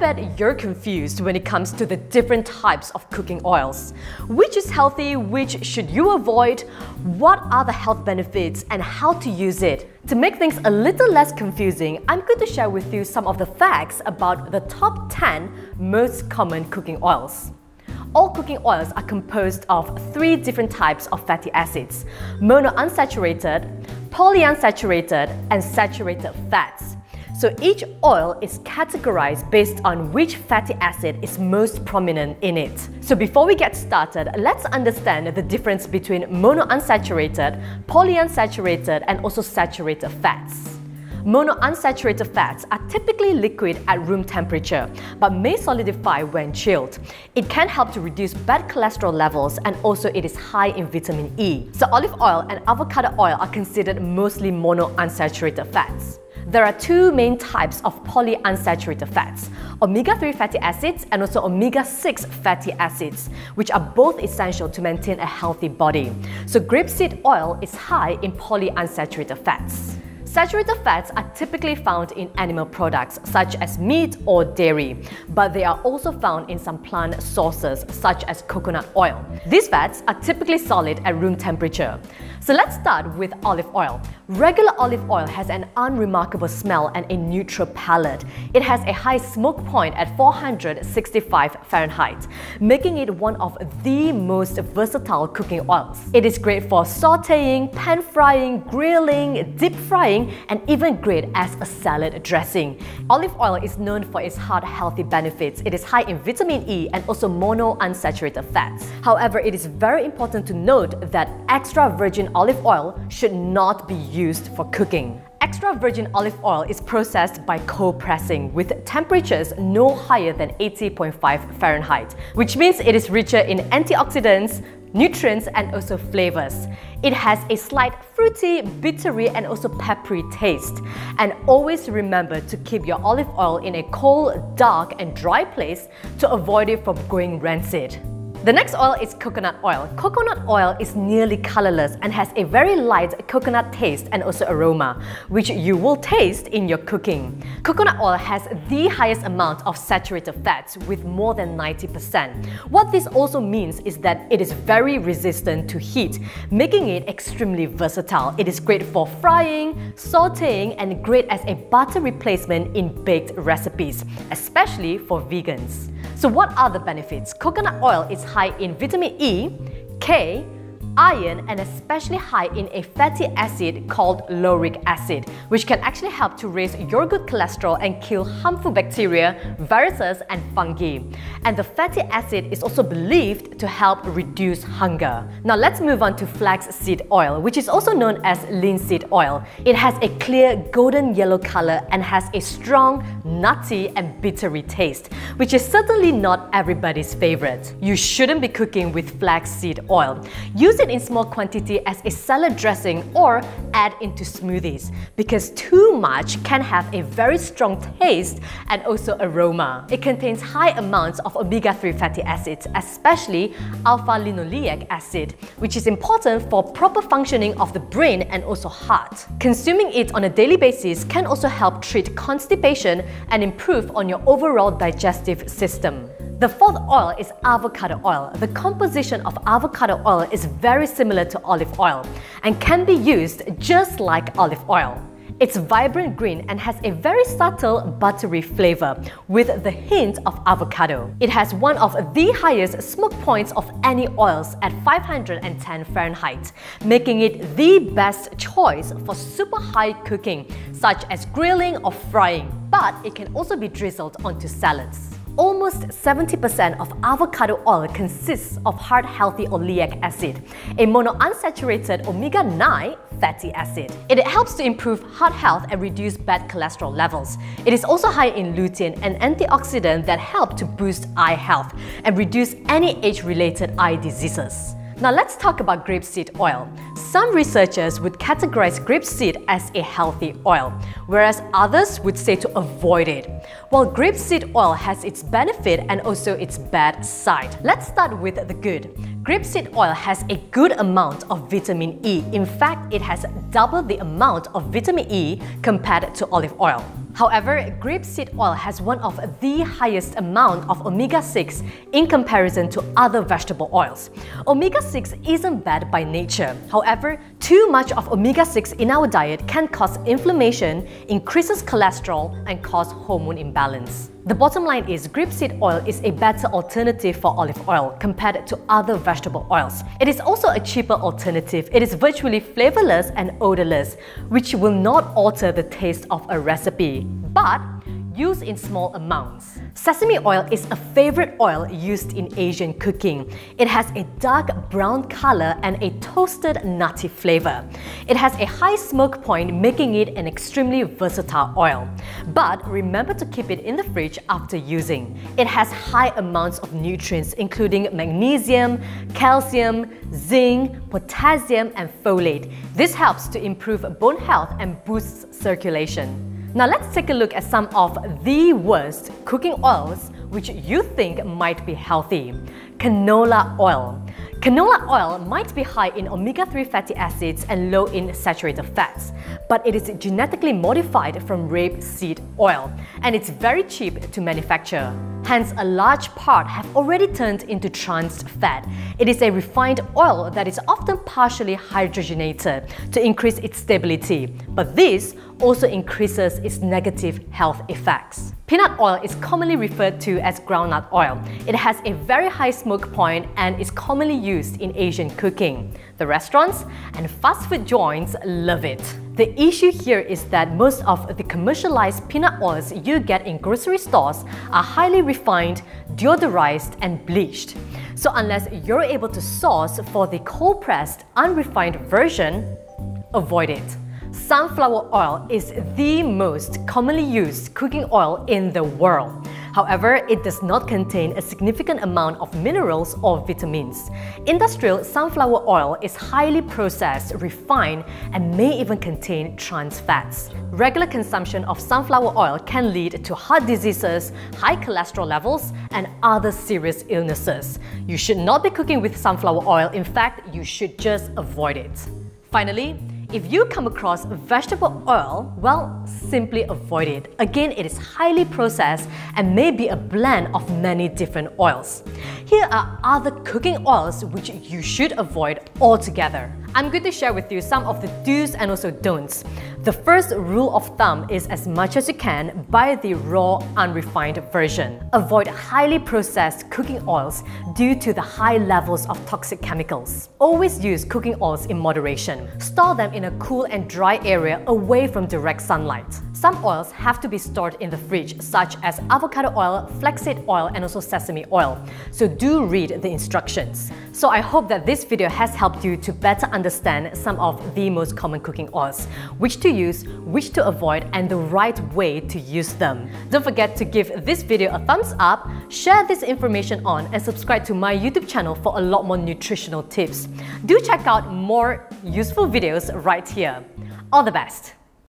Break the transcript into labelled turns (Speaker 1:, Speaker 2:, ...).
Speaker 1: bet you're confused when it comes to the different types of cooking oils. Which is healthy, which should you avoid, what are the health benefits, and how to use it. To make things a little less confusing, I'm going to share with you some of the facts about the top 10 most common cooking oils. All cooking oils are composed of 3 different types of fatty acids: monounsaturated, polyunsaturated, and saturated fats. So each oil is categorized based on which fatty acid is most prominent in it. So before we get started, let's understand the difference between monounsaturated, polyunsaturated, and also saturated fats. Monounsaturated fats are typically liquid at room temperature, but may solidify when chilled. It can help to reduce bad cholesterol levels, and also it is high in vitamin E. So olive oil and avocado oil are considered mostly monounsaturated fats. There are 2 main types of polyunsaturated fats: omega-3 fatty acids and also omega-6 fatty acids, which are both essential to maintain a healthy body. So grapeseed oil is high in polyunsaturated fats. Saturated fats are typically found in animal products such as meat or dairy, but they are also found in some plant sources such as coconut oil. These fats are typically solid at room temperature. So let's start with olive oil. Regular olive oil has an unremarkable smell and a neutral palate. It has a high smoke point at 465 Fahrenheit, making it one of the most versatile cooking oils. It is great for sautéing, pan frying, grilling, deep frying, and even great as a salad dressing. Olive oil is known for its heart healthy benefits. It is high in vitamin E and also monounsaturated fats. However, it is very important to note that extra virgin olive oil should not be used for cooking. Extra virgin olive oil is processed by cold pressing with temperatures no higher than 80.5 Fahrenheit, which means it is richer in antioxidants, nutrients, and also flavors. It has a slight fruity, bittery, and also peppery taste. And always remember to keep your olive oil in a cold, dark, and dry place to avoid it from going rancid. The next oil is coconut oil. Coconut oil is nearly colorless and has a very light coconut taste and also aroma, which you will taste in your cooking. Coconut oil has the highest amount of saturated fats with more than 90%. What this also means is that it is very resistant to heat, making it extremely versatile. It is great for frying, sautéing, and great as a butter replacement in baked recipes, especially for vegans. So what are the benefits? Coconut oil is high in vitamin E, K, iron, and especially high in a fatty acid called lauric acid, which can actually help to raise your good cholesterol and kill harmful bacteria, viruses, and fungi. And the fatty acid is also believed to help reduce hunger. Now let's move on to flaxseed oil, which is also known as linseed oil. It has a clear golden yellow color and has a strong, nutty, and bittery taste, which is certainly not everybody's favorite. You shouldn't be cooking with flaxseed oil. Use it in small quantity as a salad dressing or add into smoothies, because too much can have a very strong taste and also aroma. It contains high amounts of omega-3 fatty acids, especially alpha-linoleic acid, which is important for proper functioning of the brain and also heart. Consuming it on a daily basis can also help treat constipation and improve on your overall digestive system. The 4th oil is avocado oil. The composition of avocado oil is very similar to olive oil and can be used just like olive oil. It's vibrant green and has a very subtle buttery flavor with the hint of avocado. It has one of the highest smoke points of any oils at 510 Fahrenheit, making it the best choice for super high cooking, such as grilling or frying, but it can also be drizzled onto salads. Almost 70% of avocado oil consists of heart-healthy oleic acid, a monounsaturated omega-9 fatty acid. It helps to improve heart health and reduce bad cholesterol levels. It is also high in lutein, an antioxidant that helps to boost eye health and reduce any age-related eye diseases. Now let's talk about grapeseed oil. Some researchers would categorize grapeseed as a healthy oil, whereas others would say to avoid it. While grapeseed oil has its benefit and also its bad side, let's start with the good. Grapeseed oil has a good amount of vitamin E. In fact, it has double the amount of vitamin E compared to olive oil. However, grapeseed oil has one of the highest amount of omega-6 in comparison to other vegetable oils. Omega-6 isn't bad by nature. However, too much of omega-6 in our diet can cause inflammation, increases cholesterol, and cause hormone imbalance. The bottom line is grapeseed oil is a better alternative for olive oil compared to other vegetable oils. It is also a cheaper alternative. It is virtually flavorless and odorless, which will not alter the taste of a recipe, but used in small amounts. Sesame oil is a favorite oil used in Asian cooking. It has a dark brown color and a toasted nutty flavor. It has a high smoke point, making it an extremely versatile oil. But remember to keep it in the fridge after using. It has high amounts of nutrients including magnesium, calcium, zinc, potassium, and folate. This helps to improve bone health and boosts circulation. Now let's take a look at some of the worst cooking oils which you think might be healthy. Canola oil. Canola oil might be high in omega-3 fatty acids and low in saturated fats, but it is genetically modified from rapeseed oil, and it's very cheap to manufacture. Hence, a large part have already turned into trans fat. It is a refined oil that is often partially hydrogenated to increase its stability, but this also increases its negative health effects. Peanut oil is commonly referred to as groundnut oil. It has a very high smoke point and is commonly used in Asian cooking. The restaurants and fast food joints love it. The issue here is that most of the commercialized peanut oils you get in grocery stores are highly refined, deodorized, and bleached. So unless you're able to source for the cold-pressed, unrefined version, avoid it. Sunflower oil is the most commonly used cooking oil in the world. However, it does not contain a significant amount of minerals or vitamins. Industrial sunflower oil is highly processed, refined, and may even contain trans fats. Regular consumption of sunflower oil can lead to heart diseases, high cholesterol levels, and other serious illnesses. You should not be cooking with sunflower oil. In fact, you should just avoid it. Finally, if you come across vegetable oil, well, simply avoid it. Again, it is highly processed and may be a blend of many different oils. Here are other cooking oils which you should avoid altogether. I'm going to share with you some of the do's and also don'ts. The first rule of thumb is, as much as you can, buy the raw, unrefined version. Avoid highly processed cooking oils due to the high levels of toxic chemicals. Always use cooking oils in moderation. Store them in a cool and dry area away from direct sunlight. Some oils have to be stored in the fridge, such as avocado oil, flaxseed oil, and also sesame oil. So do read the instructions. So I hope that this video has helped you to better understand some of the most common cooking oils, which to use, which to avoid, and the right way to use them. Don't forget to give this video a thumbs up, share this information on, and subscribe to my YouTube channel for a lot more nutritional tips. Do check out more useful videos right here. All the best!